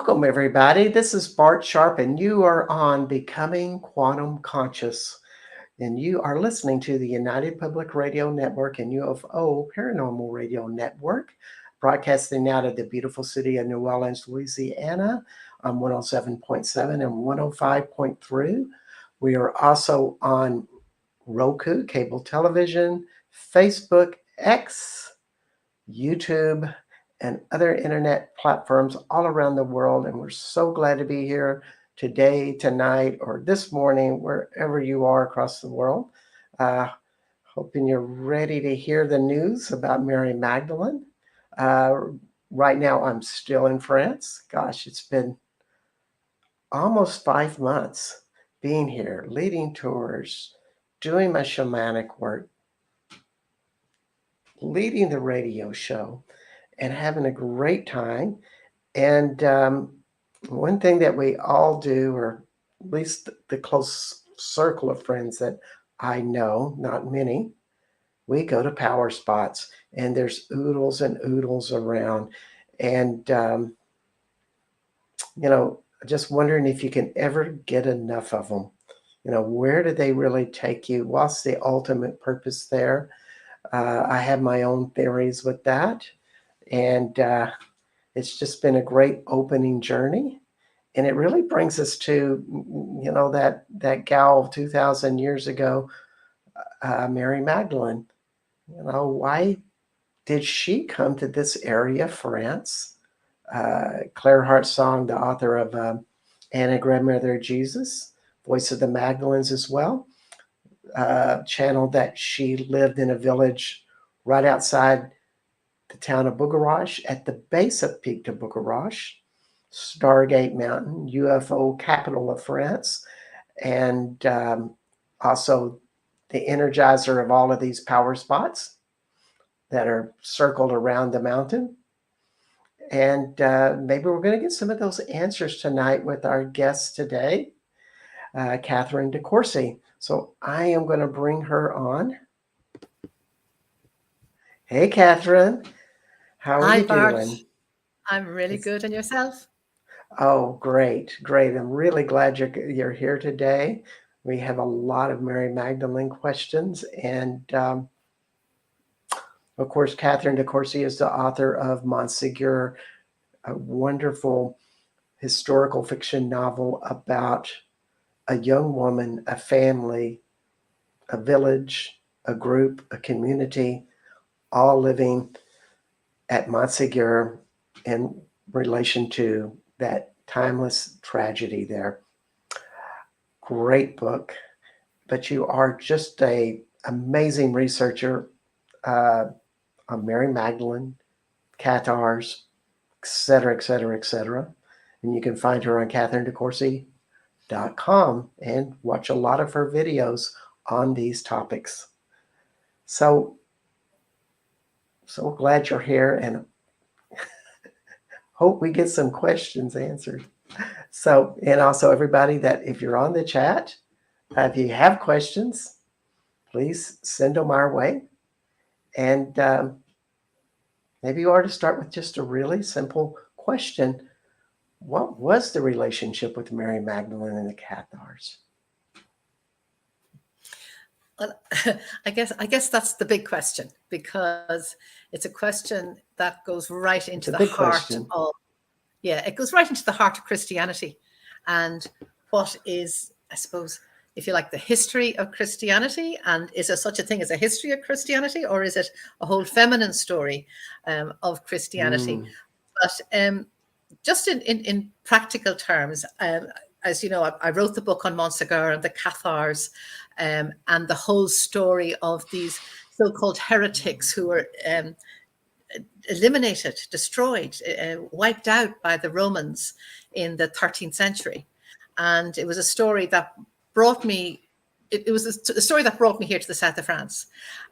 Welcome, everybody. This is Bart Sharp, and you are on Becoming Quantum Conscious. And you are listening to the United Public Radio Network and UFO Paranormal Radio Network, broadcasting out of the beautiful city of New Orleans, Louisiana, on 107.7 and 105.3. We are also on Roku, cable television, Facebook, X, YouTube, and other internet platforms all around the world. And we're so glad to be here today, tonight, or this morning, wherever you are across the world. Hoping you're ready to hear the news about Mary Magdalene. Right now, I'm still in France. Gosh, it's been almost 5 months being here, leading tours, doing my shamanic work, leading the radio show, and having a great time. And one thing that we all do, or at least the close circle of friends that I know, not many, we go to power spots, and there's oodles and oodles around. And, just wondering if you can ever get enough of them. Where do they really take you? What's the ultimate purpose there? I have my own theories with that. And it's just been a great opening journey. And it really brings us to, that gal 2,000 years ago, Mary Magdalene. Why did she come to this area, France? Claire Hartsong, the author of Anna Grandmother Jesus, Voice of the Magdalens as well, channeled that she lived in a village right outside the town of Bugarache, at the base of Pic de Bugarache, Stargate Mountain, UFO capital of France, and also the energizer of all of these power spots that are circled around the mountain. And maybe we're going to get some of those answers tonight with our guest today, Catherine de Courcy. So I am going to bring her on. Hey, Catherine. How are Hi, you Bart. doing? I'm really good. And yourself? Oh, great. I'm really glad you're here today. We have a lot of Mary Magdalene questions. And of course, Catherine de Courcy is the author of Montségur, a wonderful historical fiction novel about a young woman, a family, a village, a group, a community, all living at Montségur in relation to that timeless tragedy there. Great book, but you are just a amazing researcher on Mary Magdalene, Cathars, etc., etc., etc. And you can find her on CatherineDeCourcy.com and watch a lot of her videos on these topics. So glad you're here, and hope we get some questions answered. So, and also everybody, that if you're on the chat, if you have questions, please send them our way. And maybe you ought to start with just a really simple question. What was the relationship with Mary Magdalene and the Cathars? Well, I guess that's the big question, because it's a question that goes right into the heart of, it goes right into the heart of Christianity, and what is, I suppose, if you like, the history of Christianity, and is there such a thing as a history of Christianity, or is it a whole feminine story of Christianity? But just in practical terms, as you know, I wrote the book on Montségur and the Cathars, and the whole story of these so-called heretics who were eliminated, destroyed, wiped out by the Romans in the 13th century. And it was a story that brought me, it was a story that brought me here to the south of France.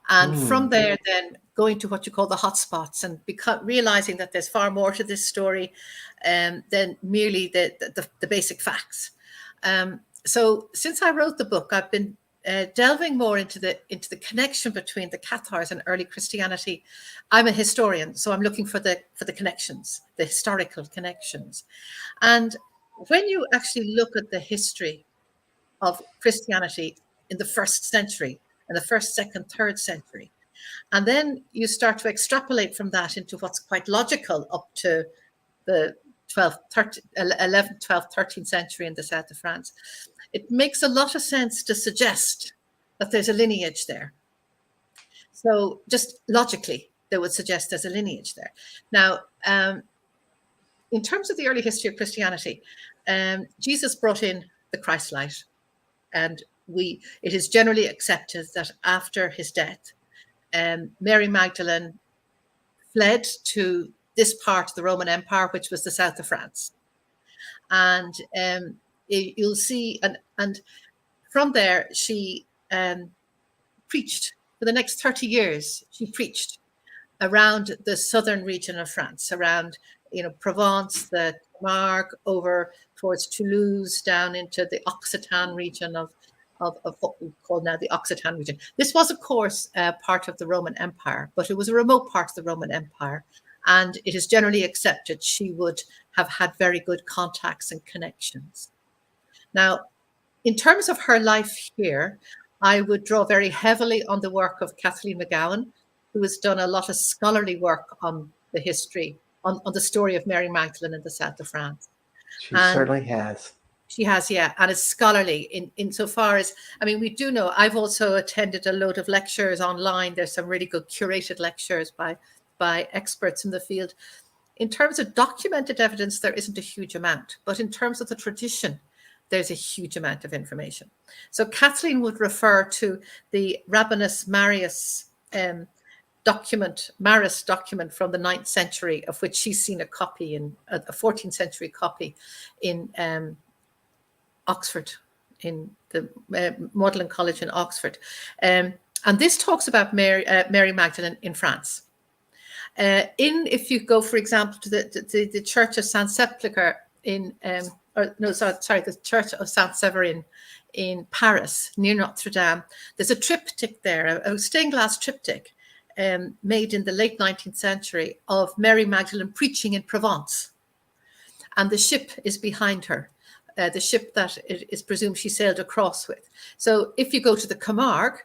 And from there, then going to what you call the hotspots, and realizing that there's far more to this story than merely the basic facts. So since I wrote the book, I've been delving more into the connection between the Cathars and early Christianity. I'm a historian, so I'm looking for the connections, the historical connections. And when you actually look at the history of Christianity in the first century, in the first, second, third century, and then you start to extrapolate from that into what's quite logical up to the 12th, 11th, 12th, 13th century in the south of France, it makes a lot of sense to suggest that there's a lineage there. So just logically, they would suggest there's a lineage there. Now, in terms of the early history of Christianity, Jesus brought in the Christ light, and it is generally accepted that after his death, Mary Magdalene fled to this part of the Roman Empire, which was the south of France. And you'll see, and from there, she preached for the next 30 years. She preached around the southern region of France, around Provence, the Camargue, over towards Toulouse, down into the Occitan region of what we call now the Occitan region. This was, of course, part of the Roman Empire, but it was a remote part of the Roman Empire. And it is generally accepted she would have had very good contacts and connections. Now, in terms of her life here, I would draw very heavily on the work of Kathleen McGowan, who has done a lot of scholarly work on the history, on the story of Mary Magdalene in the south of France. She certainly has. She has, yeah, and it's scholarly insofar as, I mean, we do know, I've also attended a load of lectures online. There's some really good curated lectures by experts in the field. In terms of documented evidence, there isn't a huge amount, but in terms of the tradition, there's a huge amount of information. So Kathleen would refer to the Rabbinus Marius document from the 9th century, of which she's seen a copy in a 14th century copy in Oxford, in the Magdalene College in Oxford. And this talks about Mary Magdalene in France. If you go, for example, to the Church of Saint Sepulchre the Church of Saint Severin in Paris, near Notre Dame, there's a triptych there, a stained glass triptych made in the late 19th century of Mary Magdalene preaching in Provence. And the ship is behind her, the ship that it is presumed she sailed across with. So if you go to the Camargue,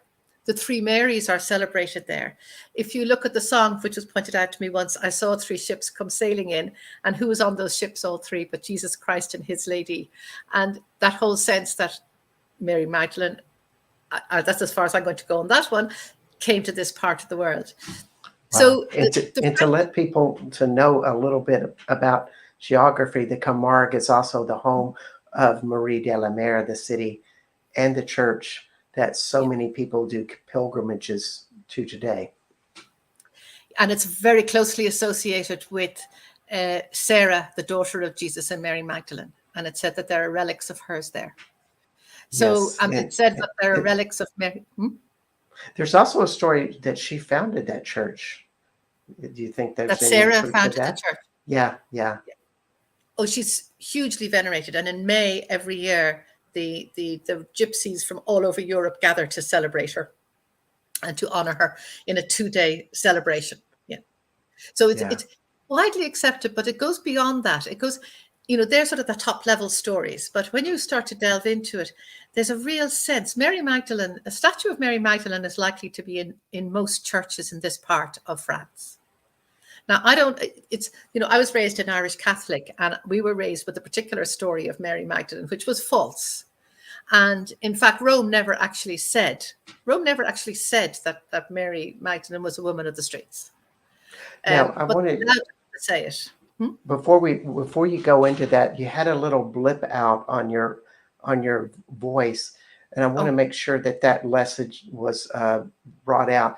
the three Marys are celebrated there. If you look at the song, which was pointed out to me once, I saw three ships come sailing in, and who was on those ships? All three, but Jesus Christ and his lady. And that whole sense that Mary Magdalene, that's as far as I'm going to go on that one, came to this part of the world. Wow. So, and to let people to know a little bit about geography, the Camargue is also the home of Marie de la Mer, the city, and the church that so many people do pilgrimages to today. And it's very closely associated with Sarah, the daughter of Jesus and Mary Magdalene. And it said that there are relics of hers there. So, yes, and it said that there are relics of Mary. There's also a story that she founded that church. Do you think that Sarah founded the church? Yeah. Oh, she's hugely venerated. And in May every year, the gypsies from all over Europe gather to celebrate her and to honor her in a 2-day celebration. Yeah. So it's widely accepted, but it goes beyond that. It goes, they're sort of the top level stories. But when you start to delve into it, there's a real sense. Mary Magdalene, a statue of Mary Magdalene is likely to be in most churches in this part of France. Now, I was raised an Irish Catholic, and we were raised with a particular story of Mary Magdalene, which was false. And in fact, Rome never actually said that Mary Magdalene was a woman of the streets. Now, I wanted to say it. Before you go into that, you had a little blip out on your voice, and I want to make sure that message was brought out.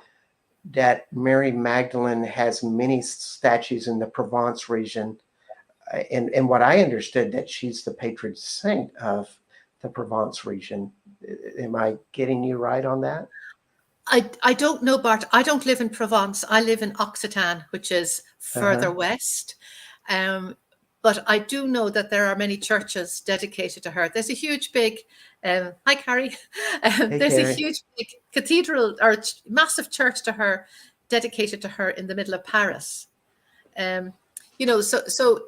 That Mary Magdalene has many statues in the Provence region, and what I understood that she's the patron saint of the Provence region. Am I getting you right on that? I don't know, Bart. I don't live in Provence. I live in Occitan, which is further west. But I do know that there are many churches dedicated to her. There's a huge big, hi Carrie, Hey, there's a Carrie. huge big cathedral or massive church to her, dedicated to her in the middle of Paris. You know, so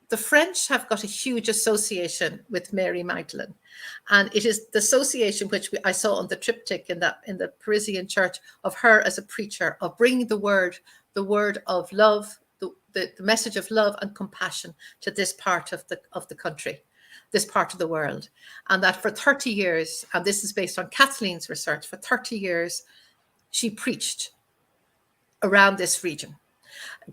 the French have got a huge association with Mary Magdalene, and it is the association which I saw on the triptych in the Parisian church of her as a preacher, of bringing the word of love, the message of love and compassion to this part of the country, this part of the world. And that for 30 years, and this is based on Kathleen's research, for 30 years, she preached around this region,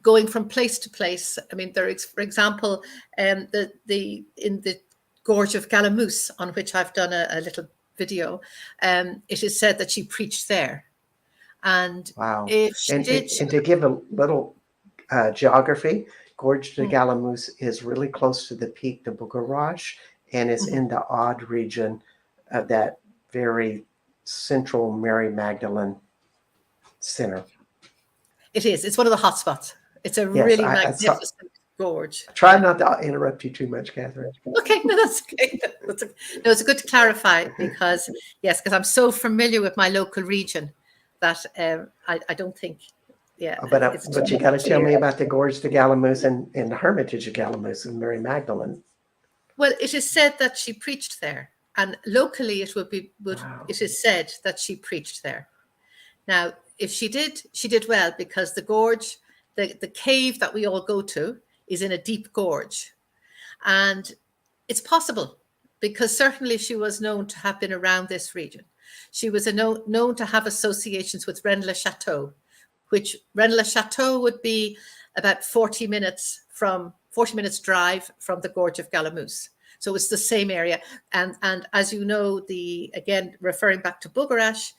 going from place to place. I mean, there is, for example, in the Gorge of Galamoose, on which I've done a little video, it is said that she preached there. And wow. if she did, And to give a little geography, Gorge de Galamoose is really close to the Pic de Bougarage, and is in the Aude region of that very central Mary Magdalene center. it is. It's one of the hotspots. It's a Yes, really magnificent gorge. Try not to interrupt you too much, Catherine. Okay, no, that's okay. No, it's good to clarify because, yes, because I'm so familiar with my local region that I don't think, yeah. But you got to tell me about the Gorge de Galamoose and the Hermitage of Galamoose and Mary Magdalene. Well, it is said that she preached there, and locally it it is said that she preached there. Now, if she did well, because the gorge, the cave that we all go to is in a deep gorge. And it's possible, because certainly she was known to have been around this region. She was known to have associations with Rennes-le-Château, which Rennes-le-Château would be about 40 minutes drive from the Gorge of Galamoose. So it's the same area. And as you know, again, referring back to Bougarach,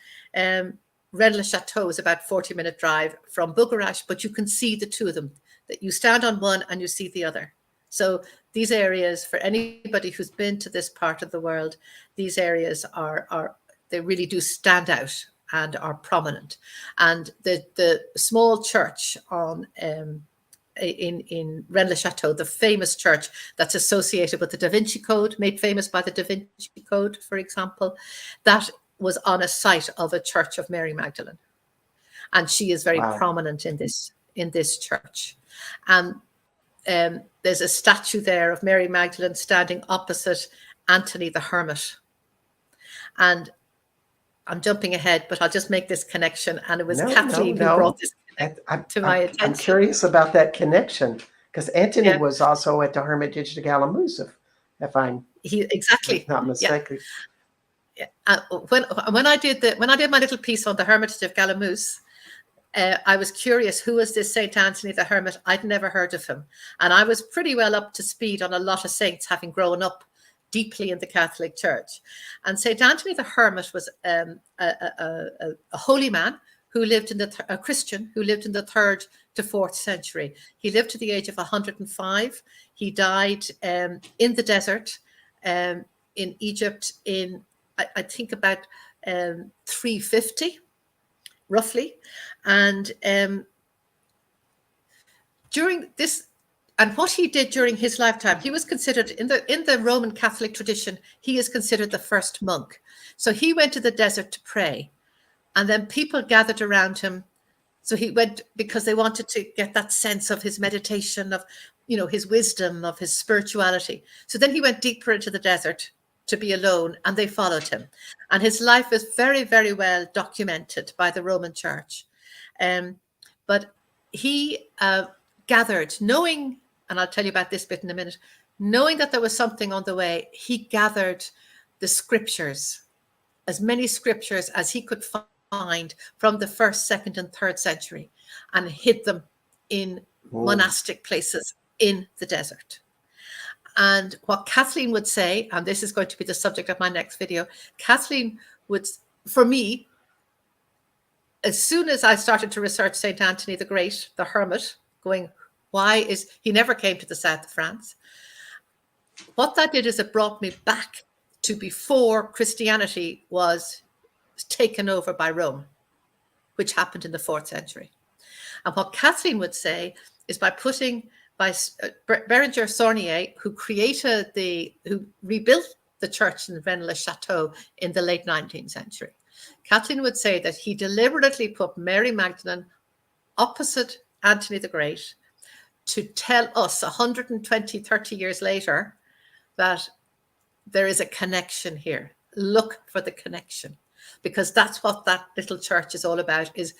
Rennes-le-Château is about 40-minute drive from Bougarach, but you can see the two of them, that you stand on one and you see the other. So these areas, for anybody who's been to this part of the world, these areas they really do stand out and are prominent. And the small church in Rennes-le-Château, the famous church that's associated with the Da Vinci Code, made famous by the Da Vinci Code, for example, that was on a site of a church of Mary Magdalene. And she is very prominent in this church. And there's a statue there of Mary Magdalene standing opposite Anthony the Hermit. And I'm jumping ahead, but I'll just make this connection. And it was Kathleen who brought this to my attention. I'm curious about that connection, because Anthony was also at the Hermitage de Galamoose, if I'm not mistaken. Yeah. When I did my little piece on the Hermitage of Galamoose, I was curious, who was this St. Anthony the Hermit? I'd never heard of him. And I was pretty well up to speed on a lot of saints, having grown up deeply in the Catholic Church. And St. Anthony the Hermit was a holy man who lived a Christian who lived in the 3rd to 4th century. He lived to the age of 105. He died in the desert in Egypt in, I think, about 350. Roughly. And during this, and what he did during his lifetime, he was considered, in the Roman Catholic tradition, he is considered the first monk. So he went to the desert to pray, and then people gathered around him. So he went because they wanted to get that sense of his meditation, of, his wisdom, of his spirituality. So then he went deeper into the desert to be alone, and they followed him. And his life is very, very well documented by the Roman Church. But he gathered, knowing, and I'll tell you about this bit in a minute, knowing that there was something on the way, he gathered the scriptures, as many scriptures as he could find from the 1st, 2nd, and 3rd century, and hid them in monastic places in the desert. And what Kathleen would say, and this is going to be the subject of my next video, Kathleen would, for me, as soon as I started to research St. Anthony the Great, the Hermit, going, he never came to the south of France. What that did is it brought me back to before Christianity was taken over by Rome, which happened in the 4th century. And what Kathleen would say is, by putting by Berenger Saunier, who rebuilt the church in Rennes-le-Château in the late 19th century. Kathleen would say that he deliberately put Mary Magdalene opposite Anthony the Great to tell us 120, 30 years later that there is a connection here. Look for the connection, because that's what that little church is all about. Is,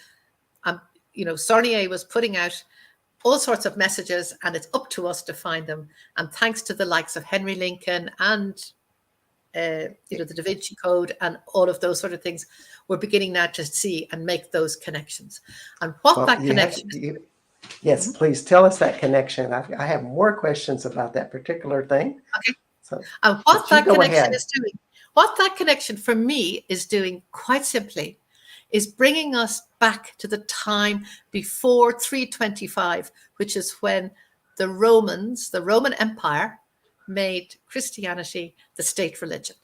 Saunier was putting out all sorts of messages, and it's up to us to find them. And thanks to the likes of Henry Lincoln and the Da Vinci Code and all of those sort of things, we're beginning now to see and make those connections. And what that connection is. Yes, please tell us that connection. I have more questions about that particular thing. Okay. So, and what that connection is doing, what that connection for me is doing, quite simply, is bringing us back to the time before 325, which is when the Roman Empire, made Christianity the state religion.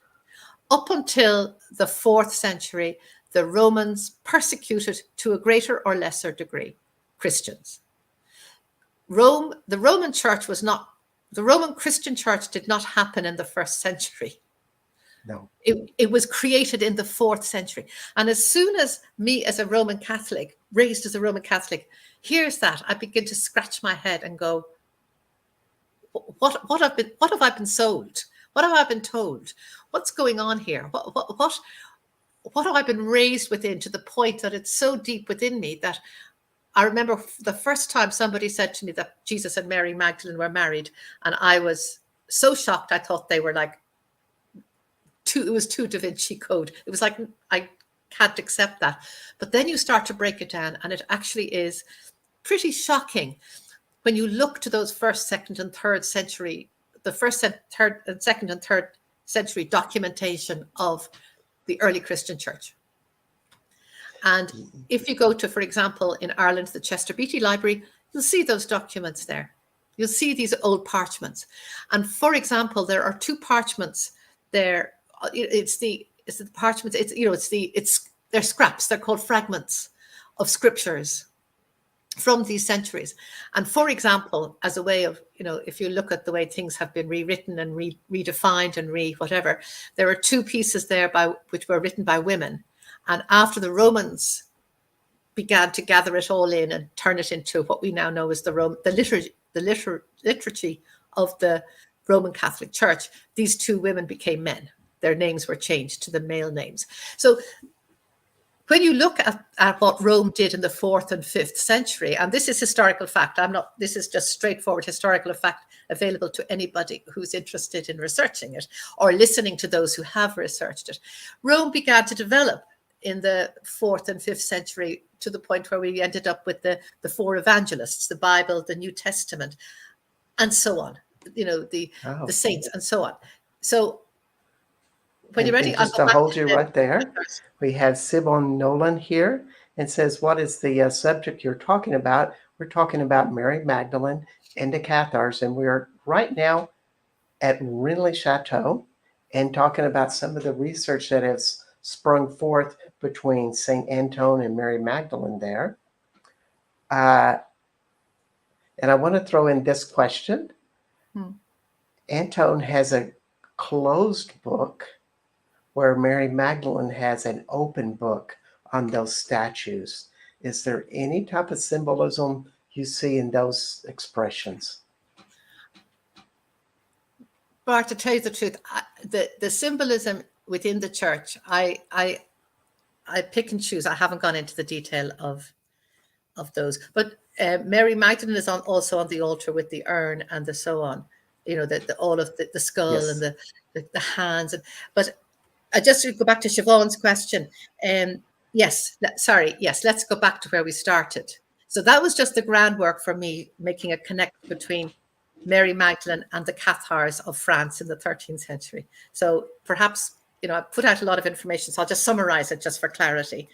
Up until the 4th century, the Romans persecuted, to a greater or lesser degree, Christians. The Roman Christian church did not happen in the 1st century. No. It was created in the 4th century. And as soon as me, as a Roman Catholic, raised as a Roman Catholic, hears that, I begin to scratch my head and go, what have I been sold? What have I been told? What's going on here? What have I been raised within, to the point that it's so deep within me that I remember the first time somebody said to me that Jesus and Mary Magdalene were married, and I was so shocked. I thought they were like it was too Da Vinci Code. It was like, I can't accept that. But then you start to break it down, and it actually is pretty shocking when you look to those 1st, 2nd, and 3rd century, the 1st, 2nd, and 3rd century documentation of the early Christian church. And if you go to, for example, in Ireland, the Chester Beatty Library, you'll see those documents there. You'll see these old parchments. And for example, there are 2 parchments there. It's the parchments. They're scraps. They're called fragments of scriptures from these centuries. And for example, as a way of, if you look at the way things have been rewritten and redefined and whatever, there are 2 pieces there which were written by women. And after the Romans began to gather it all in and turn it into what we now know as the liturgy of the Roman Catholic Church, these 2 women became men. Their names were changed to the male names. So when you look at what Rome did in the 4th and 5th century, and this is historical fact, this is just straightforward historical fact available to anybody who's interested in researching it or listening to those who have researched it. Rome began to develop in the 4th and 5th century to the point where we ended up with the 4 evangelists, the Bible, the New Testament, and so on, the saints and so on. So when you're ready, just to hold you right there, we have Sibon Nolan here and says, what is the subject you're talking about? We're talking about Mary Magdalene and the Cathars, and we're right now at Rennes-le-Château and talking about some of the research that has sprung forth between St. Anton and Mary Magdalene there. And I want to throw in this question. Anton has a closed book where Mary Magdalene has an open book on those statues. Is there any type of symbolism you see in those expressions? Bart, to tell you the truth, the symbolism within the church, I pick and choose. I haven't gone into the detail of those. But Mary Magdalene is also on the altar with the urn and the so on. All of the skull, yes, and the hands. But I just to go back to Siobhan's question. Yes, let's go back to where we started. So that was just the groundwork for me making a connection between Mary Magdalene and the Cathars of France in the 13th century. So perhaps, I put out a lot of information, so I'll just summarize it just for clarity.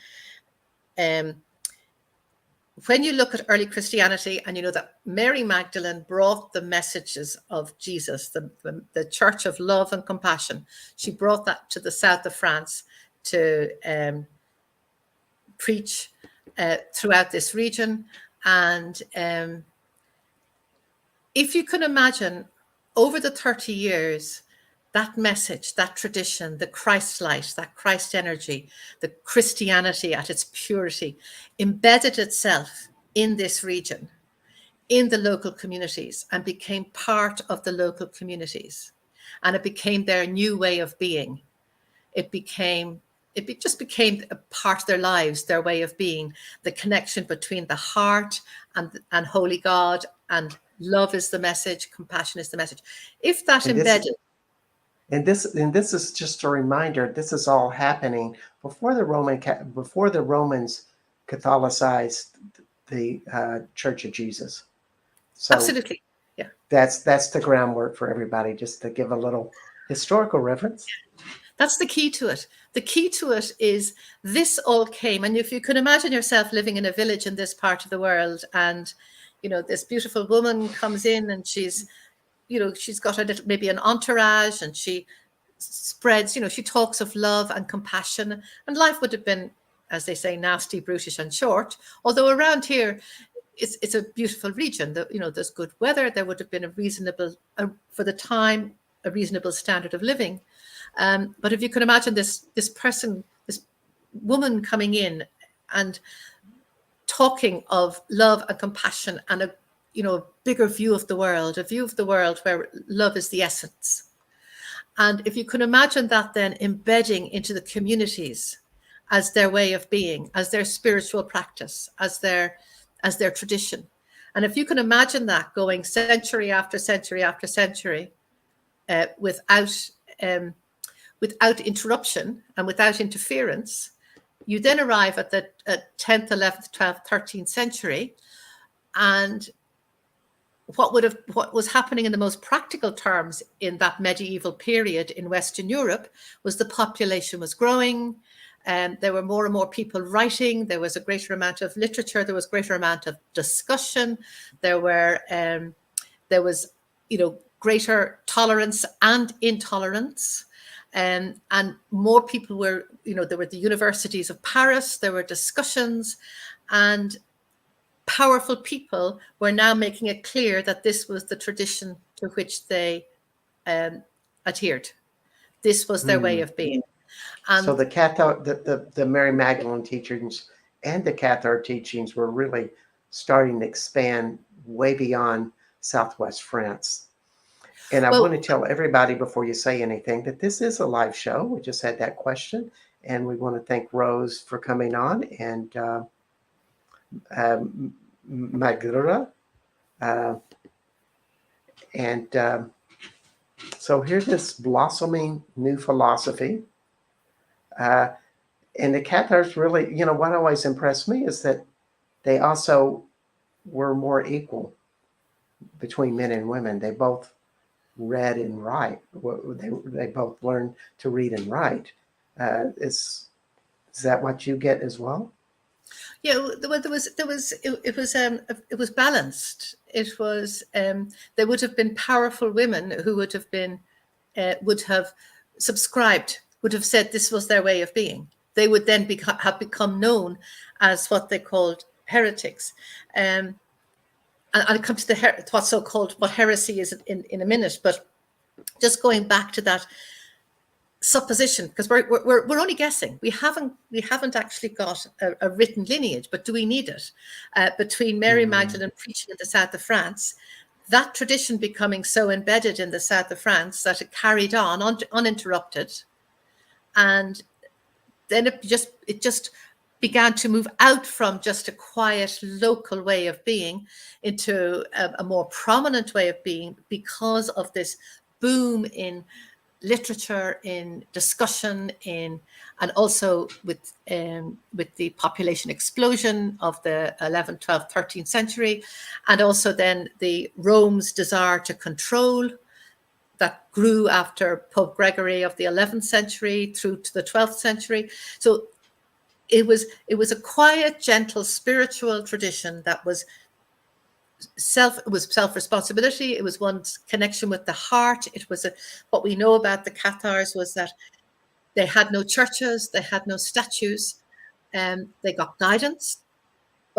When you look at early Christianity and you know that Mary Magdalene brought the messages of Jesus, the church of love and compassion, she brought that to the south of France to preach throughout this region. And if you can imagine over the 30 years, that message, that tradition, the Christ light, that Christ energy, the Christianity at its purity, embedded itself in this region, in the local communities, and became part of the local communities. And it became their new way of being. Just became a part of their lives, their way of being, the connection between the heart and holy God, and love is the message, compassion is the message. If that And embedded. this is just a reminder. This is all happening before the Romans Catholicized the Church of Jesus. So Absolutely. Yeah. That's the groundwork for everybody, just to give a little historical reference. That's the key to it. The key to it is this all came, and if you could imagine yourself living in a village in this part of the world, and this beautiful woman comes in, and she's got maybe an entourage, and she spreads, she talks of love and compassion, and life would have been, as they say, nasty, brutish, and short. Although around here, it's a beautiful region. There's good weather. There would have been a reasonable, for the time, a reasonable standard of living. But if you can imagine this person, this woman coming in and talking of love and compassion and a bigger view of the world, a view of the world where love is the essence. And if you can imagine that then embedding into the communities as their way of being, as their spiritual practice, as their tradition. And if you can imagine that going century after century after century, without interruption and without interference, you then arrive at the 10th, 11th, 12th, 13th century. And what was happening in the most practical terms in that medieval period in Western Europe was the population was growing, and there were more and more people writing. There was a greater amount of literature. There was a greater amount of discussion. There was greater tolerance and intolerance. And more people were, there were the universities of Paris, there were discussions, and powerful people were now making it clear that this was the tradition to which they adhered. This was their way of being. And so the Cathar, the Mary Magdalene teachings and the Cathar teachings were really starting to expand way beyond Southwest France. And I want to tell everybody before you say anything that this is a live show. We just had that question, and we want to thank Rose for coming on, and Magdalene. So here's this blossoming new philosophy. And the Cathars really, what always impressed me is that they also were more equal between men and women. They both read and write. They both learned to read and write. Is that what you get as well? Yeah, it was balanced. It was there would have been powerful women who would have subscribed, would have said this was their way of being. They would then have become known as what they called heretics. And I'll come to what heresy is in a minute, but just going back to that supposition, because we're only guessing. We haven't actually got a written lineage, but do we need it? Between Mary Magdalene preaching in the south of France, that tradition becoming so embedded in the south of France that it carried on uninterrupted, and then it just began to move out from just a quiet local way of being into a more prominent way of being, because of this boom in literature, in discussion, and also with the population explosion of the 11th, 12th, 13th century, and also then the Rome's desire to control that grew after Pope Gregory of the 11th century through to the 12th century. So it was a quiet, gentle, spiritual tradition that was self-responsibility. It was one's connection with the heart. It was what we know about the Cathars was that they had no churches, they had no statues, they got guidance,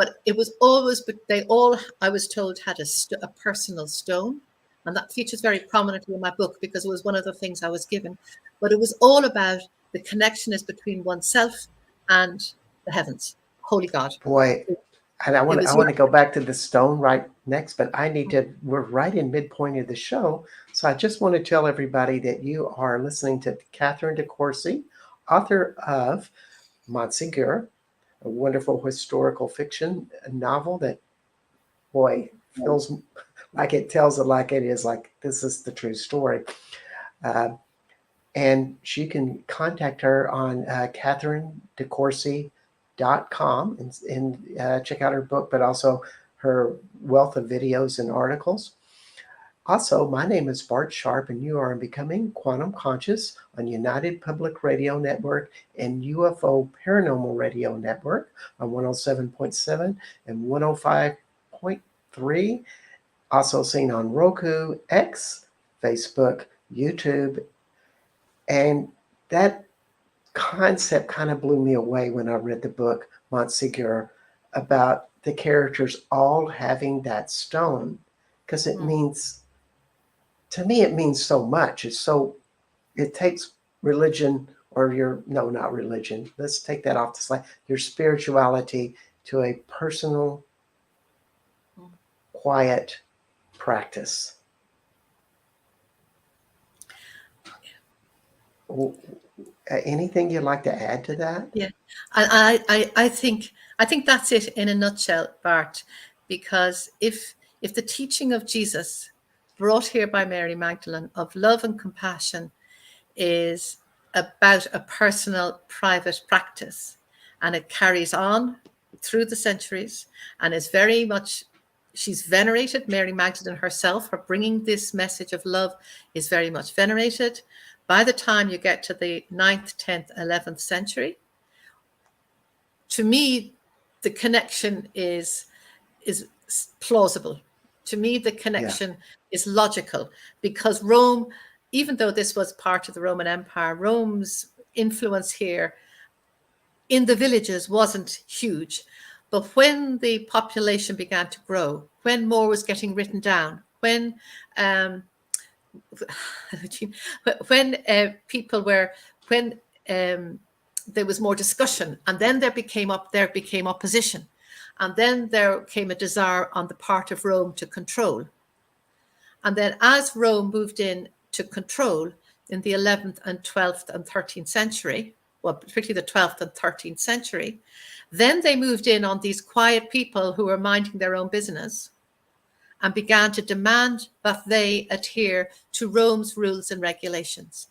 But it was always, but they all, I was told, had a personal stone. And that features very prominently in my book because it was one of the things I was given. But it was all about the connection is between oneself and the heavens, holy God. Boy, and I It want was to go back to the stone right next, but I need to. We're right in midpoint of the show, so I just want to tell everybody that you are listening to Catherine de Courcy, author of Montségur, a wonderful historical fiction novel that, boy, feels like it tells it like it is, like this is the true story. Uh, and you can contact her on catherinedecourcy.com and check out her book, but also her wealth of videos and articles. Also, my name is Bart Sharp, and you are Becoming Quantum Conscious on United Public Radio Network and UFO Paranormal Radio Network on 107.7 and 105.3. Also seen on Roku, X, Facebook, YouTube. And that concept kind of blew me away when I read the book Montségur about the characters all having that stone, because it means, to me, it means so much. It takes religion, or not religion. Let's take that off the slide. Your spirituality to a personal, quiet practice. Anything you'd like to add to that? Yeah, I think that's it in a nutshell, Bart. Because if the teaching of Jesus, brought here by Mary Magdalene, of love and compassion, is about a personal, private practice, and it carries on through the centuries, and is very much, she's venerated. Mary Magdalene herself, for bringing this message of love, is very much venerated. By the time you get to the 9th, 10th, 11th century, to me, the connection is plausible. To me, the connection is logical, because Rome, even though this was part of the Roman Empire, Rome's influence here in the villages wasn't huge. But when the population began to grow, when more was getting written down, when people were, when there was more discussion, and then there became opposition, and then there came a desire on the part of Rome to control. And then as Rome moved in to control in the 11th and 12th and 13th century, well, particularly the 12th and 13th century, then they moved in on these quiet people who were minding their own business, and began to demand that they adhere to Rome's rules and regulations.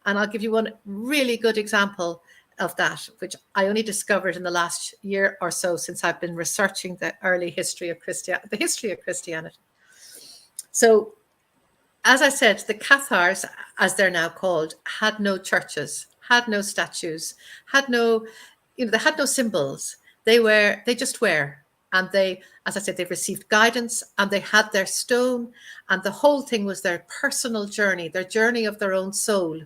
And I'll give you one really good example of that, which I only discovered in the last year or so, since I've been researching the early history of Christianity. So, as I said, the Cathars, as they're now called, had no churches, had no statues, had no, they had no symbols. They just were. And they, as I said, they've received guidance, and they had their stone, and the whole thing was their personal journey, their journey of their own soul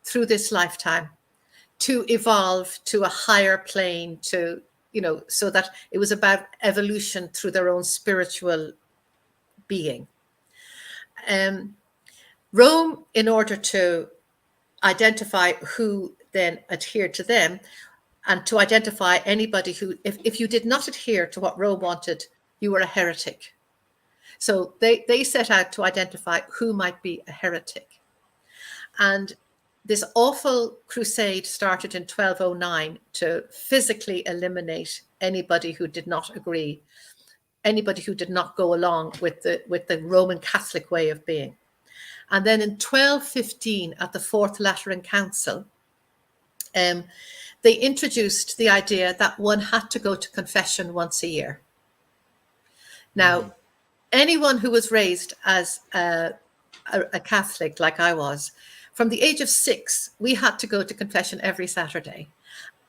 through this lifetime, to evolve to a higher plane, to, so that it was about evolution through their own spiritual being. Rome, in order to identify who then adhered to them, and to identify anybody who, if you did not adhere to what Rome wanted, you were a heretic. So they set out to identify who might be a heretic. And this awful crusade started in 1209 to physically eliminate anybody who did not agree, anybody who did not go along with the Roman Catholic way of being. And then in 1215, at the Fourth Lateran Council, they introduced the idea that one had to go to confession once a year. Now, anyone who was raised as a Catholic, like I was, from the age of 6, we had to go to confession every Saturday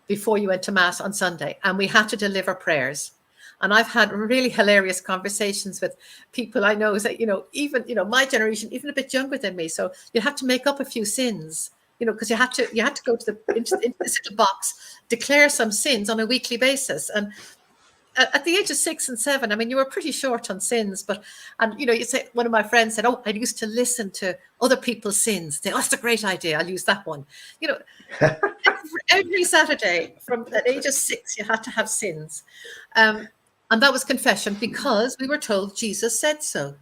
before you went to Mass on Sunday, and we had to deliver prayers. And I've had really hilarious conversations with people I know that, even, my generation, even a bit younger than me. So you have to make up a few sins, because you had to go into this little box, declare some sins on a weekly basis. And at the age of 6 and 7, I mean, you were pretty short on sins, and you say, one of my friends said, oh, I used to listen to other people's sins. Oh, that's a great idea. I'll use that one. Every Saturday from the age of 6, you had to have sins. And that was confession, because we were told Jesus said so.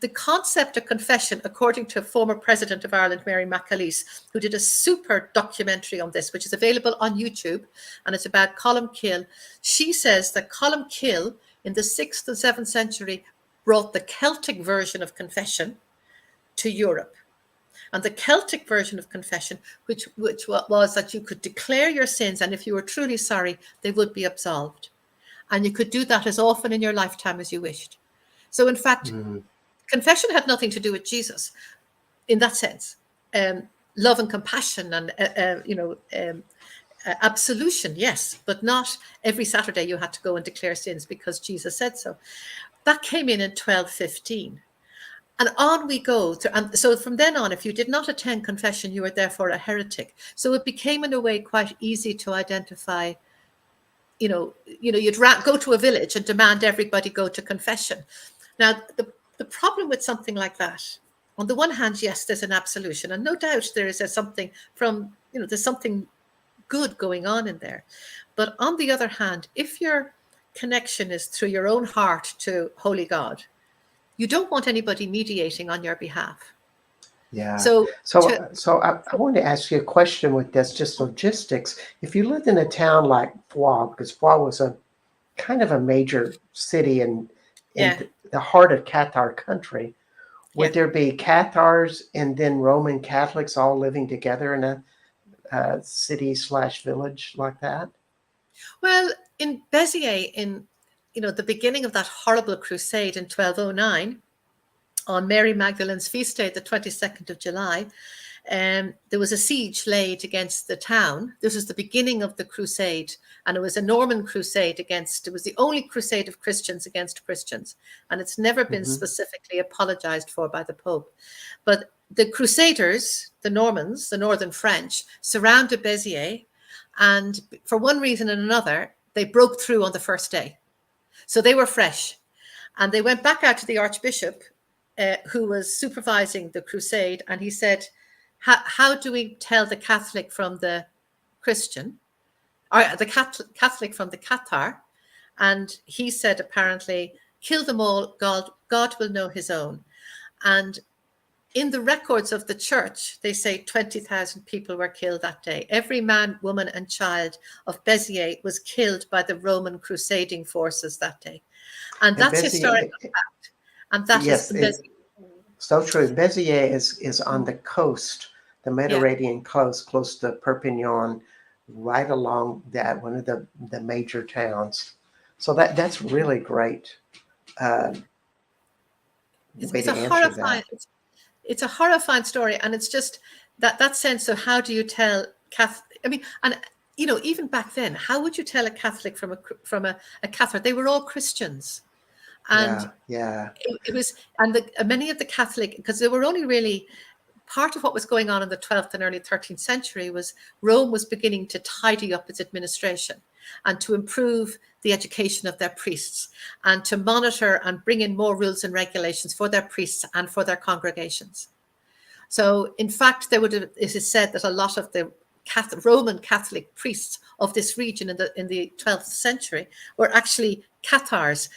The concept of confession, according to former President of Ireland, Mary Magdalene, who did a super documentary on this, which is available on YouTube, and it's about Columkill. She says that Columkill in the 6th and 7th century brought the Celtic version of confession to Europe. And the Celtic version of confession, which was that you could declare your sins, and if you were truly sorry, they would be absolved. And you could do that as often in your lifetime as you wished. So in fact, confession had nothing to do with Jesus in that sense. Love and compassion and, absolution, yes, but not every Saturday you had to go and declare sins because Jesus said so. That came in 1215. And on we go. And so from then on, if you did not attend confession, you were therefore a heretic. So it became in a way quite easy to identify. You'd go to a village and demand everybody go to confession. Now, the problem with something like that, on the one hand, yes, there's an absolution, and no doubt there is something there's something good going on in there. But on the other hand, if your connection is through your own heart to Holy God, you don't want anybody mediating on your behalf. Yeah. So I want to ask you a question with this, just logistics. If you lived in a town like Foix, because Foix was a kind of a major city in the heart of Cathar country, would there be Cathars and then Roman Catholics all living together in a city/village like that? Well, in Béziers, in the beginning of that horrible crusade in 1209, on Mary Magdalene's feast day, the 22nd of July, there was a siege laid against the town. This was the beginning of the crusade, and it was a Norman crusade it was the only crusade of Christians against Christians, and it's never been specifically apologized for by the Pope. But the Crusaders, the Normans, the Northern French, surrounded Béziers, and for one reason and another, they broke through on the first day. So they were fresh, and they went back out to the Archbishop, who was supervising the crusade, and he said, how do we tell the Catholic from the Christian, or the Catholic from the Cathar? And he said, apparently, kill them all, God will know his own. And in the records of the church, they say 20,000 people were killed that day. Every man, woman, and child of Béziers was killed by the Roman crusading forces that day. And that's historical fact. And that is so true. Béziers is on the coast, the Mediterranean coast, close to Perpignan, right along that one of the major towns. So that's really great. It's a horrifying story, and it's just that sense of how do you tell Catholic? I mean, and even back then, how would you tell a Catholic from a Cathar? They were all Christians. And it was, and many of the Catholic, because there were only really part of what was going on in the 12th and early 13th century was Rome was beginning to tidy up its administration and to improve the education of their priests and to monitor and bring in more rules and regulations for their priests and for their congregations. So in fact, it is said that a lot of the Roman Catholic priests of this region in the 12th century were actually Cathars,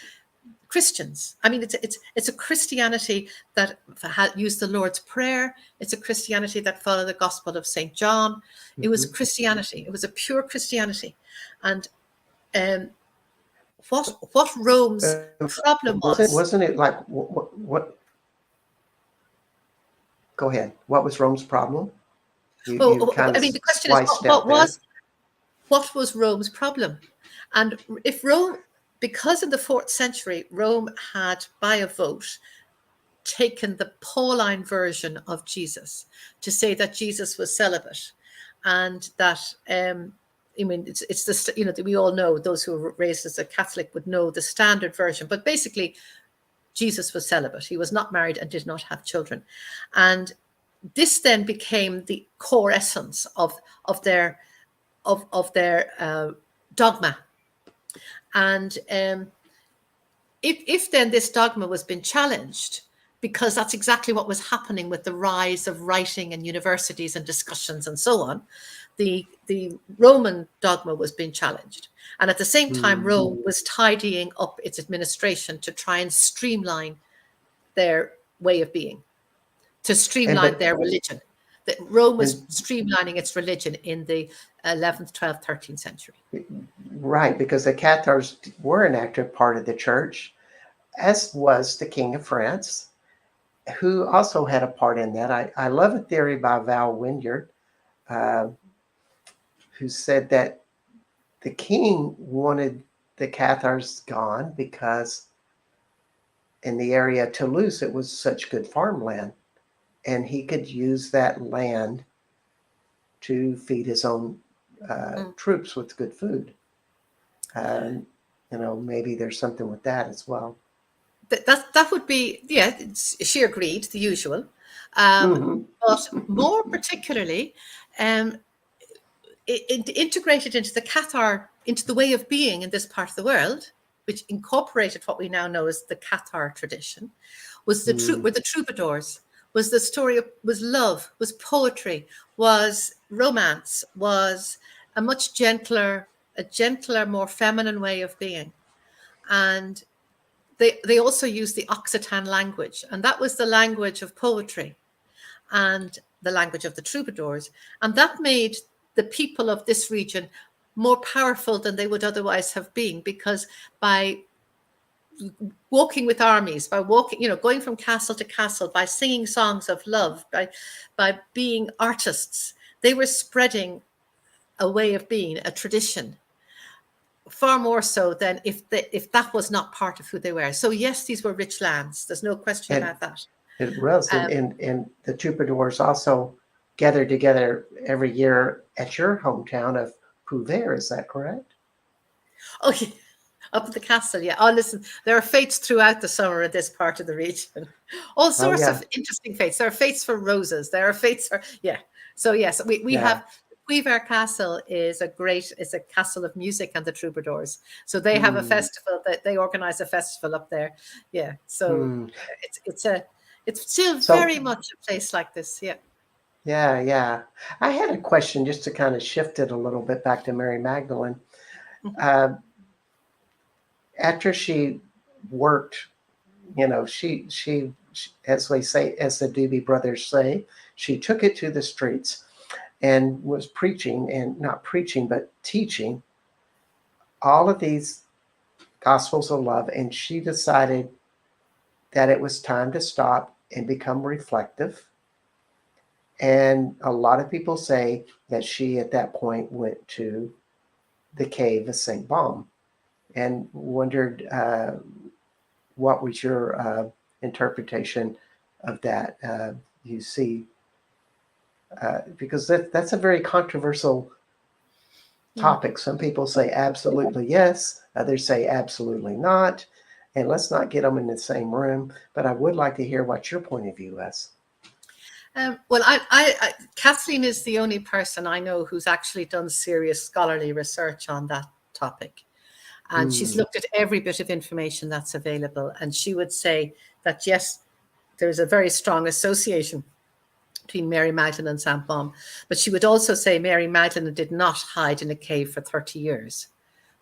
Christians. I mean, it's a Christianity that had used the Lord's Prayer. It's a Christianity that followed the Gospel of St. John. It was Christianity. It was a pure Christianity. And what Rome's problem wasn't it like what? Go ahead. What was Rome's problem? The question is, what was Rome's problem? And if Rome, because in the 4th century, Rome had, by a vote, taken the Pauline version of Jesus to say that Jesus was celibate, and that it's the we all know, those who were raised as a Catholic would know the standard version, but basically Jesus was celibate. He was not married and did not have children, and this then became the core essence of their dogma. And if then this dogma was being challenged, because that's exactly what was happening with the rise of writing and universities and discussions and so on, the Roman dogma was being challenged. And at the same time, Rome was tidying up its administration to try and streamline their way of being, to streamline their religion. That Rome was streamlining its religion in the 11th, 12th, 13th century. Right, because the Cathars were an active part of the church, as was the King of France, who also had a part in that. I love a theory by Val Wynyard, who said that the king wanted the Cathars gone because in the area of Toulouse, it was such good farmland, and he could use that land to feed his own troops with good food. Maybe there's something with that as well. That would be, yeah, she agreed, the usual. But more particularly, it integrated into the Cathar, into the way of being in this part of the world, which incorporated what we now know as the Cathar tradition, was were the troubadours, was the story of, was love, was poetry, was romance, was a much gentler, more feminine way of being. And they also used the Occitan language, and that was the language of poetry and the language of the troubadours. And that made the people of this region more powerful than they would otherwise have been, because by walking with armies, by walking, going from castle to castle, by singing songs of love, by being artists, they were spreading a way of being, a tradition, far more so than if that was not part of who they were. So yes, these were rich lands. There's no question about that. It was, and the troubadours also gathered together every year at your hometown of Prouvaire. Is that correct? Oh, yeah. Up at the castle, yeah. Oh, listen, there are fetes throughout the summer in this part of the region. All sorts of interesting fetes. There are fetes for roses. There are fetes for, yeah. So yes, we have, Prouvaire Castle is a castle of music and the troubadours. So they have a festival, that they organize a festival up there. Yeah. So it's still very much a place like this. Yeah. Yeah. I had a question just to kind of shift it a little bit back to Mary Magdalene. After she worked, she, as we say, as the Doobie Brothers say, she took it to the streets and was preaching, and not preaching, but teaching all of these gospels of love. And she decided that it was time to stop and become reflective. And a lot of people say that she, at that point, went to the cave of St. Balm, and wondered what was your interpretation of that. You see, because that's a very controversial topic. Some people say absolutely yes, others say absolutely not, and let's not get them in the same room. But I would like to hear what your point of view is. Well, Kathleen is the only person I know who's actually done serious scholarly research on that topic. And she's looked at every bit of information that's available. And she would say that, yes, there's a very strong association between Mary Magdalene and St. Balm. But she would also say Mary Magdalene did not hide in a cave for 30 years,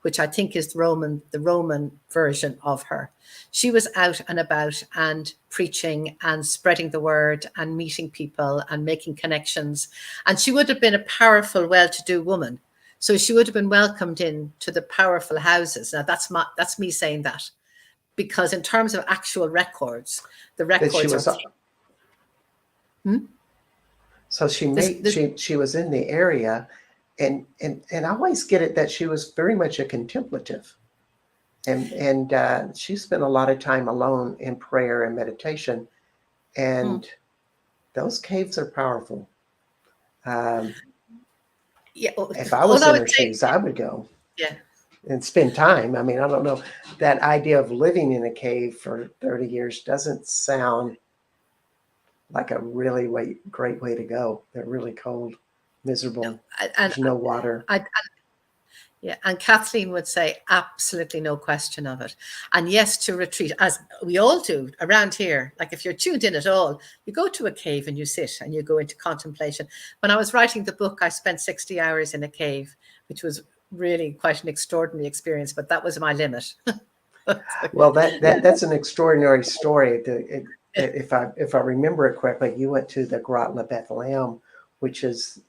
which I think is the Roman version of her. She was out and about and preaching and spreading the word and meeting people and making connections. And she would have been a powerful, well-to-do woman. So she would have been welcomed into the powerful houses. Now that's me saying that, because in terms of actual records, the records are. So she was in the area, and I always get it that she was very much a contemplative, and she spent a lot of time alone in prayer and meditation, and those caves are powerful. If I was in her shoes, I would go. Yeah. And spend time. I mean, I don't know. That idea of living in a cave for 30 years doesn't sound like a really great way to go. They're really cold, miserable. There's no water. Yeah, and Kathleen would say absolutely no question of it. And yes, to retreat, as we all do around here. Like if you're tuned in at all, you go to a cave and you sit and you go into contemplation. When I was writing the book, I spent 60 hours in a cave, which was really quite an extraordinary experience, but that was my limit. Well, that's an extraordinary story. If I remember it correctly, you went to the Grotte La Bethlehem, which is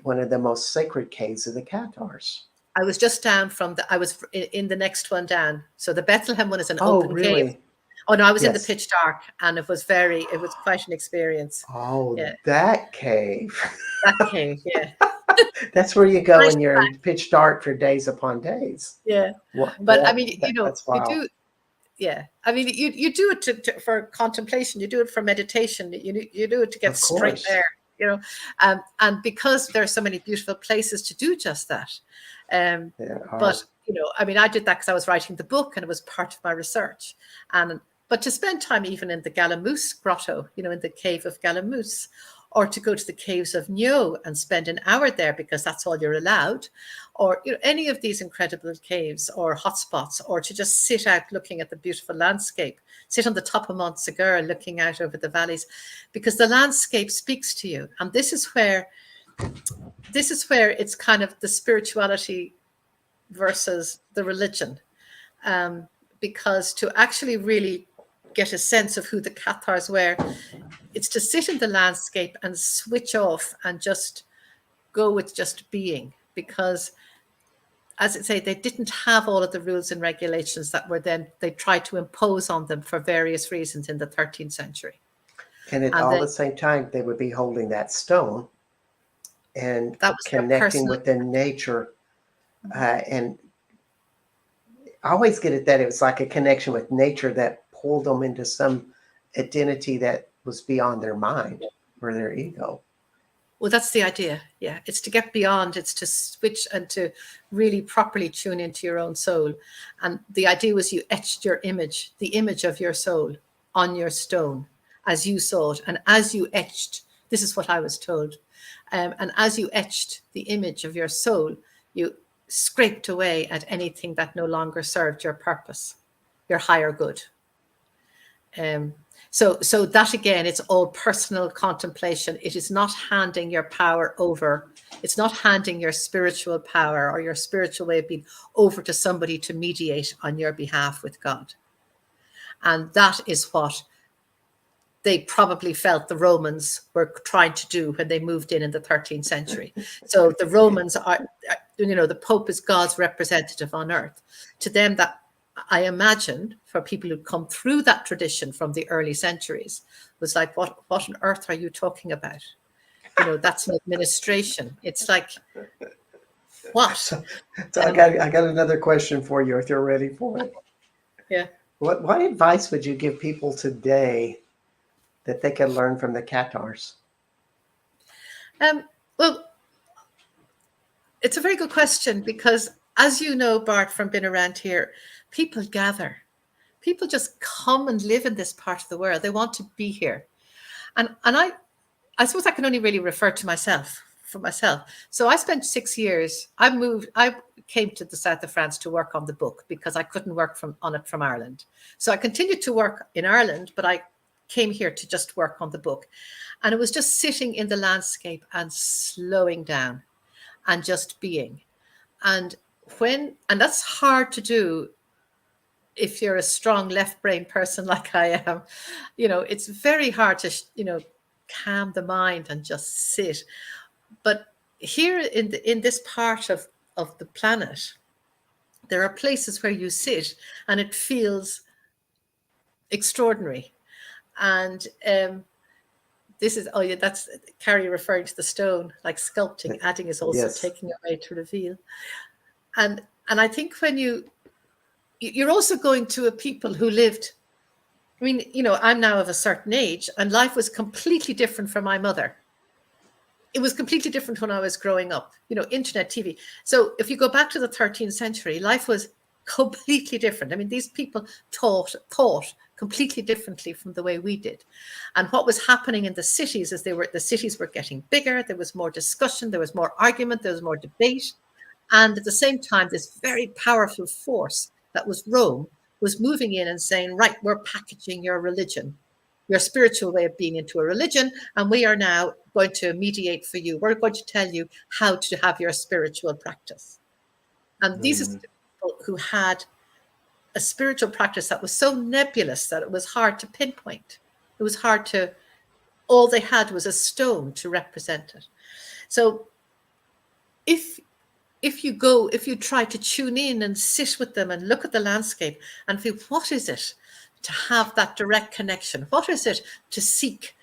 one of the most sacred caves of the Cathars. I was just down from I was in the next one down. So the Bethlehem one is an Oh, open cave. really? Oh no, I was in the Yes. pitch dark, and it was quite an experience. Oh, Yeah, that cave. that cave. Yeah, That's where you go nice when you're fact. in pitch dark for days upon days. Yeah, What but I mean, that's you wild. do. Yeah, I mean, you do it for contemplation. You do it for meditation. You do it to get Of straight course. there. And because there are so many beautiful places to do just that. But I mean, I did that because I was writing the book, and it was part of my research. But to spend time even in the Galamoose grotto, in the cave of Galamoose, or to go to the caves of Nyo and spend an hour there because that's all you're allowed, or any of these incredible caves or hotspots, or to just sit out looking at the beautiful landscape, sit on the top of Mont Segur looking out over the valleys, because the landscape speaks to you. And this is where it's kind of the spirituality versus the religion, because to actually really get a sense of who the Cathars were, it's to sit in the landscape and switch off and just go with just being, because as I say, they didn't have all of the rules and regulations that were then they tried to impose on them for various reasons in the 13th century. And at all the same time, they would be holding that stone and that was connecting with the nature. And I always get it that it was like a connection with nature that pulled them into some identity that was beyond their mind or their ego. Well, that's the idea. Yeah, it's to get beyond, it's to switch and to really properly tune into your own soul. And the idea was you etched your image, the image of your soul, on your stone as you saw it. And as you etched, this is what I was told, and as you etched the image of your soul, you scraped away at anything that no longer served your purpose, your higher good. So that again, it's all personal contemplation. It is not handing your power over. It's not handing your spiritual power or your spiritual way of being over to somebody to mediate on your behalf with God. And that is what they probably felt the Romans were trying to do when they moved in the 13th century. So the Romans are, the Pope is God's representative on earth. To them, that I imagine for people who come through that tradition from the early centuries was like, what on earth are you talking about? That's an administration. It's like, what? So I got another question for you if you're ready for it. Yeah. What advice would you give people today that they can learn from the Cathars? Well, it's a very good question, because as you know, Bart, from being around here, people gather. People just come and live in this part of the world. They want to be here. And I suppose I can only really refer to myself, for myself. So I spent 6 years. I came to the south of France to work on the book because I couldn't work on it from Ireland. So I continued to work in Ireland, but I came here to just work on the book. And it was just sitting in the landscape and slowing down and just being. And that's hard to do if you're a strong left brain person like I am. It's very hard to, calm the mind and just sit. But here in this part of the planet, there are places where you sit and it feels extraordinary. And this is, that's Carrie referring to the stone, like sculpting, adding is also taking away to reveal. And I think when you're also going to a people who lived, I mean, I'm now of a certain age, and life was completely different for my mother. It was completely different when I was growing up, internet, TV. So if you go back to the 13th century, life was completely different. I mean, these people thought completely differently from the way we did. And what was happening in the cities is the cities were getting bigger. There was more discussion. There was more argument. There was more debate. And at the same time, this very powerful force that was Rome was moving in and saying, right, we're packaging your religion, your spiritual way of being into a religion, and we are now going to mediate for you. We're going to tell you how to have your spiritual practice. And these are people who had a spiritual practice that was so nebulous that it was hard to pinpoint. It was hard to, all they had was a stone to represent it. So if you try to tune in and sit with them and look at the landscape and feel, what is it to have that direct connection? What is it to seek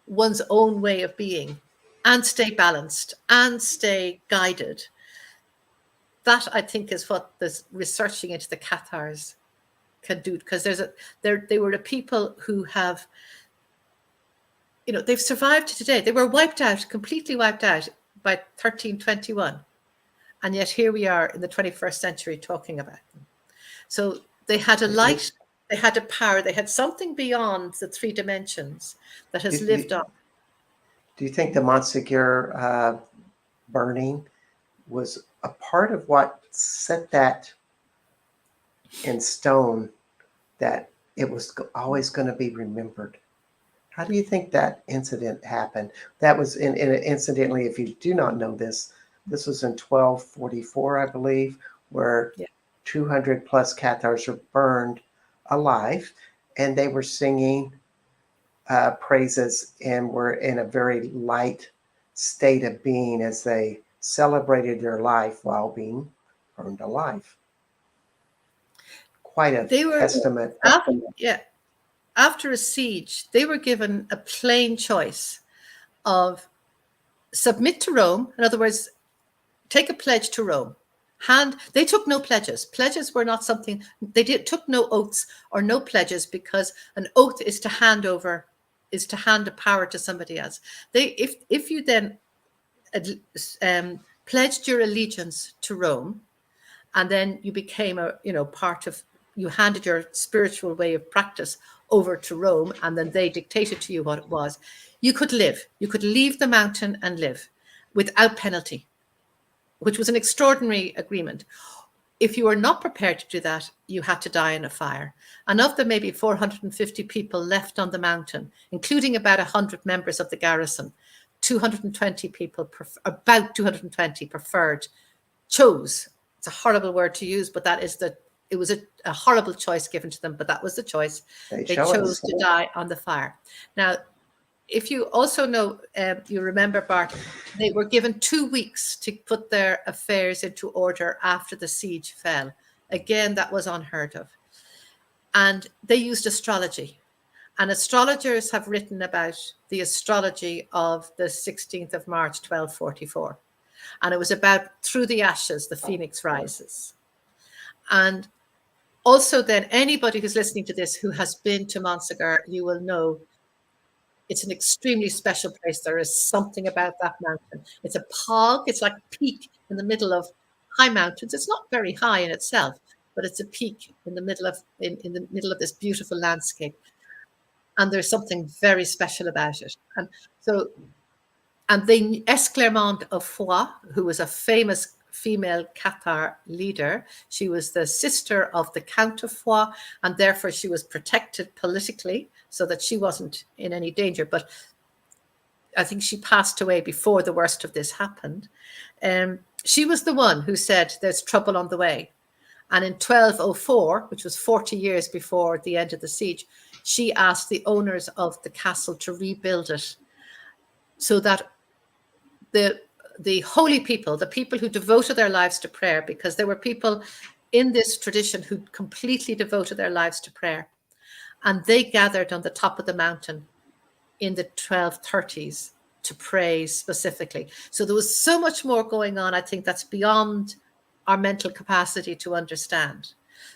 one's own way of being and stay balanced and stay guided? That, I think, is what this researching into the Cathars can do, because they were the people who have, they've survived to today. They were wiped out, completely wiped out by 1321. And yet here we are in the 21st century talking about them. So they had a light, they had a power, they had something beyond the three dimensions that has lived on. Do you think the Montségur burning was a part of what set that in stone, that it was always going to be remembered? How do you think that incident happened? That was, incidentally, if you do not know this was in 1244, I believe, where 200 plus Cathars were burned alive, and they were singing praises and were in a very light state of being as they celebrated their life while being burned alive. Quite a testament. After a siege, they were given a plain choice of submit to Rome. In other words, take a pledge to Rome. They took no pledges. Pledges were not something, took no oaths or no pledges, because an oath is to hand a power to somebody else. If you then pledged your allegiance to Rome, and then you became you handed your spiritual way of practice over to Rome, and then they dictated to you what it was, you could live. You could leave the mountain and live without penalty, which was an extraordinary agreement. If you were not prepared to do that, you had to die in a fire. And of the maybe 450 people left on the mountain, including about 100 members of the garrison, 220 people, about 220 chose. It's a horrible word to use, but it was a horrible choice given to them, but that was the choice. They chose to die on the fire. Now, if you also know, you remember, Bart, they were given 2 weeks to put their affairs into order after the siege fell. Again, that was unheard of. And they used astrology. And astrologers have written about the astrology of the 16th of March, 1244. And it was about through the ashes, the phoenix rises. And also then, anybody who's listening to this who has been to Montségur, you will know it's an extremely special place. There is something about that mountain. It's a pog. It's like a peak in the middle of high mountains. It's not very high in itself, but it's a peak in the middle of this beautiful landscape. And there's something very special about it. And the Esclarmonde of Foix, who was a famous female Cathar leader, she was the sister of the Count of Foix, and therefore she was protected politically so that she wasn't in any danger. But I think she passed away before the worst of this happened. She was the one who said there's trouble on the way. And in 1204, which was 40 years before the end of the siege, she asked the owners of the castle to rebuild it so that the holy people, the people who devoted their lives to prayer, because there were people in this tradition who completely devoted their lives to prayer, and they gathered on the top of the mountain in the 1230s to pray specifically. So there was so much more going on, I think, that's beyond our mental capacity to understand.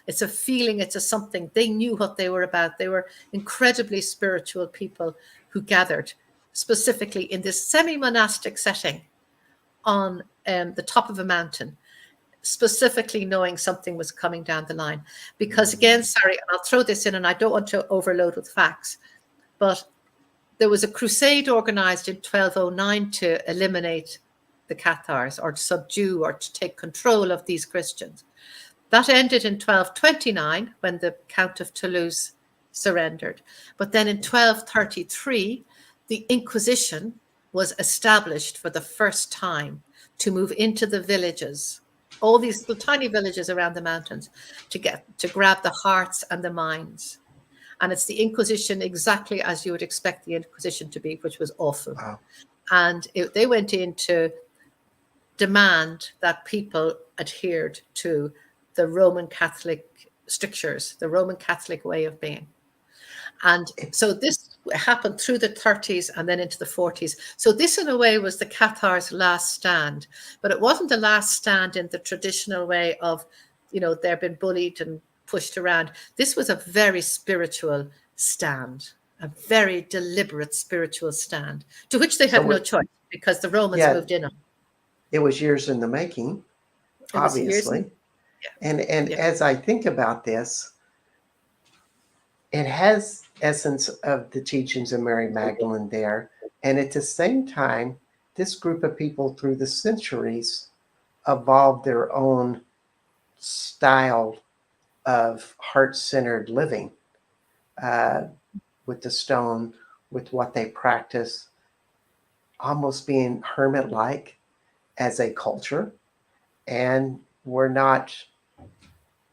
It's a feeling, it's a something. They knew what they were about. They were incredibly spiritual people who gathered specifically in this semi-monastic setting on the top of a mountain, specifically knowing something was coming down the line. Because again, sorry, I'll throw this in and I don't want to overload with facts, but there was a crusade organized in 1209 to eliminate the Cathars, or to subdue or to take control of these Christians. That ended in 1229 when the Count of Toulouse surrendered. But then in 1233, the Inquisition was established for the first time to move into the villages, all these little tiny villages around the mountains, to grab the hearts and the minds. And it's the Inquisition exactly as you would expect the Inquisition to be, which was awful. Wow. And they went in to demand that people adhered to the Roman Catholic strictures, the Roman Catholic way of being. And so this happened through the 30s and then into the 40s. So this, in a way, was the Cathars' last stand. But it wasn't the last stand in the traditional way of, they've been bullied and pushed around. This was a very spiritual stand, a very deliberate spiritual stand, to which they had no choice because the Romans moved in on. It was years in the making, obviously. And as I think about this, it has essence of the teachings of Mary Magdalene there. And at the same time, this group of people through the centuries evolved their own style of heart-centered living with the stone, with what they practice, almost being hermit-like as a culture. And we're not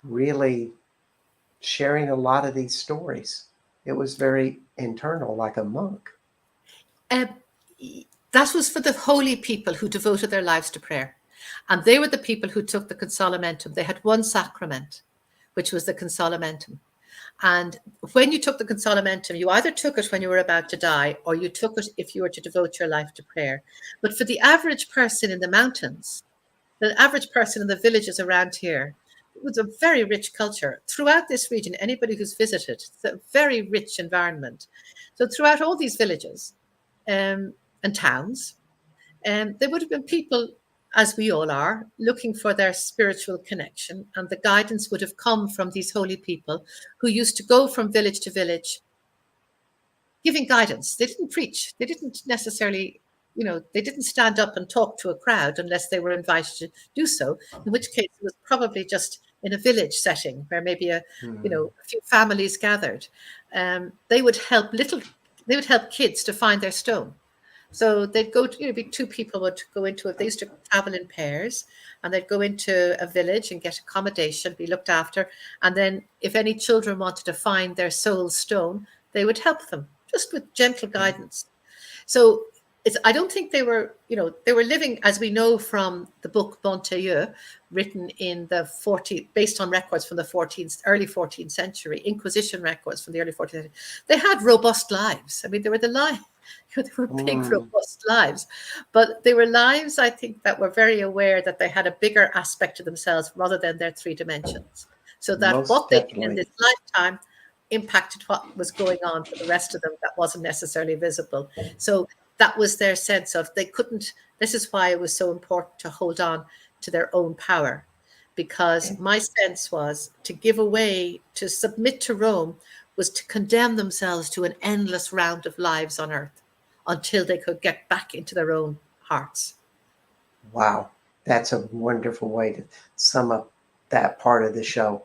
really sharing a lot of these stories. It was very internal, like a monk. That was for the holy people who devoted their lives to prayer. And they were the people who took the consolamentum. They had one sacrament, which was the consolamentum. And when you took the consolamentum, you either took it when you were about to die, or you took it if you were to devote your life to prayer. But for the average person in the mountains, the average person in the villages around here, it was a very rich culture. Throughout this region, anybody who's visited, it's a very rich environment. So throughout all these villages and towns, there would have been people, as we all are, looking for their spiritual connection. And the guidance would have come from these holy people who used to go from village to village giving guidance. They didn't preach. They didn't necessarily, they didn't stand up and talk to a crowd unless they were invited to do so, in which case it was probably just in a village setting where maybe a few families gathered. They would help kids to find their stone. So they'd go to, two people would go into it. They used to travel in pairs, and they'd go into a village and get accommodation, be looked after. And then if any children wanted to find their soul stone, they would help them just with gentle guidance. So I don't think they were living, as we know from the book Montaigne, written in the based on records from the early 14th century, Inquisition records from the early 14th century. They had robust lives. I mean, they were they were big, robust lives, but they were lives, I think, that were very aware that they had a bigger aspect to themselves rather than their three dimensions. So that what they did in this lifetime impacted what was going on for the rest of them that wasn't necessarily visible. So that was their sense of this is why it was so important to hold on to their own power, because my sense was to give away, to submit to Rome was to condemn themselves to an endless round of lives on earth until they could get back into their own hearts. Wow. That's a wonderful way to sum up that part of the show,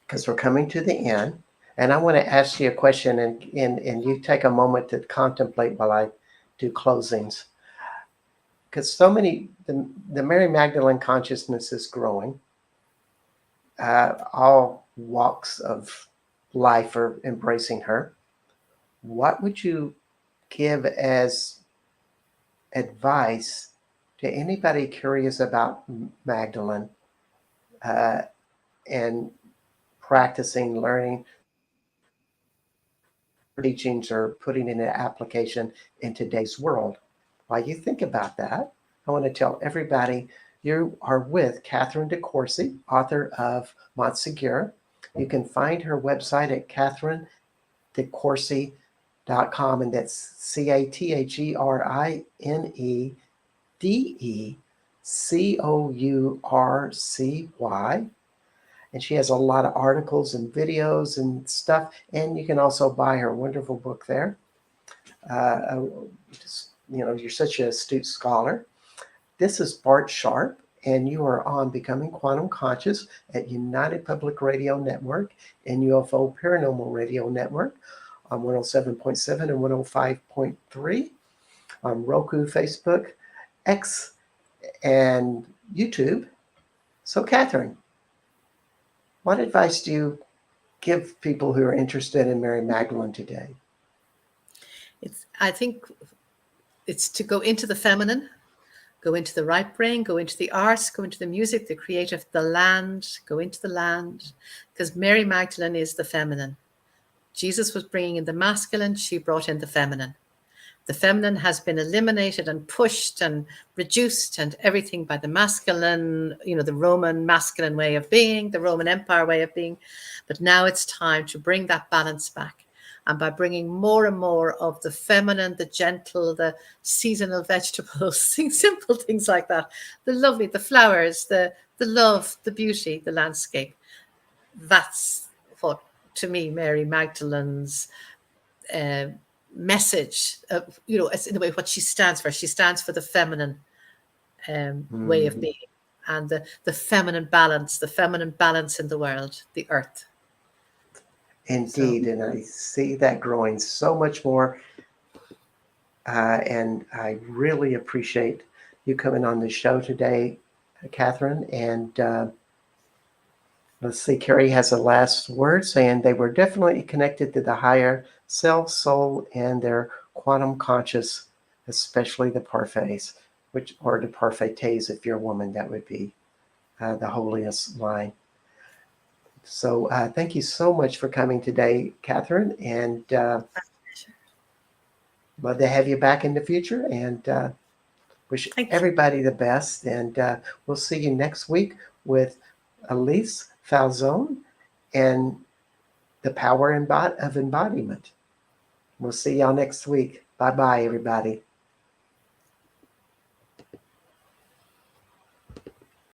because we're coming to the end. And I want to ask you a question, and you take a moment to contemplate while I do closings. Because so many, the Mary Magdalene consciousness is growing. All walks of life are embracing her. What would you give as advice to anybody curious about Magdalene and practicing, learning teachings or putting in an application in today's world? While you think about that, I want to tell everybody you are with Catherine de Courcy, author of Montségur. You can find her website at catherinedecourcy.com, and that's CatherineDecourcy. And she has a lot of articles and videos and stuff. And you can also buy her wonderful book there. You're such an astute scholar. This is Bart Sharp, and you are on Becoming Quantum Conscious at United Public Radio Network and UFO Paranormal Radio Network on 107.7 and 105.3 on Roku, Facebook, X, and YouTube. So, Catherine, what advice do you give people who are interested in Mary Magdalene today? I think it's to go into the feminine, go into the right brain, go into the arts, go into the music, the creative, the land, go into the land, because Mary Magdalene is the feminine. Jesus was bringing in the masculine, she brought in the feminine. The feminine has been eliminated and pushed and reduced and everything by the masculine, the Roman masculine way of being, the Roman Empire way of being. But now it's time to bring that balance back. And by bringing more and more of the feminine, the gentle, the seasonal vegetables, simple things like that, the lovely, the flowers, the love, the beauty, the landscape. That's what, to me, Mary Magdalene's message, it's in the way what she stands for. She stands for the feminine way of being, and the feminine balance in the world, the earth. Indeed, and I see that growing so much more. And I really appreciate you coming on the show today, Catherine. And let's see, Carrie has a last word saying they were definitely connected to the higher self, soul, and their quantum conscious, especially the parfaits, or the parfaites, if you're a woman, that would be the holiest line. So thank you so much for coming today, Catherine, and love to have you back in the future, and wish everybody the best. And we'll see you next week with Elise Falzone and the power of embodiment. We'll see y'all next week. Bye-bye, everybody.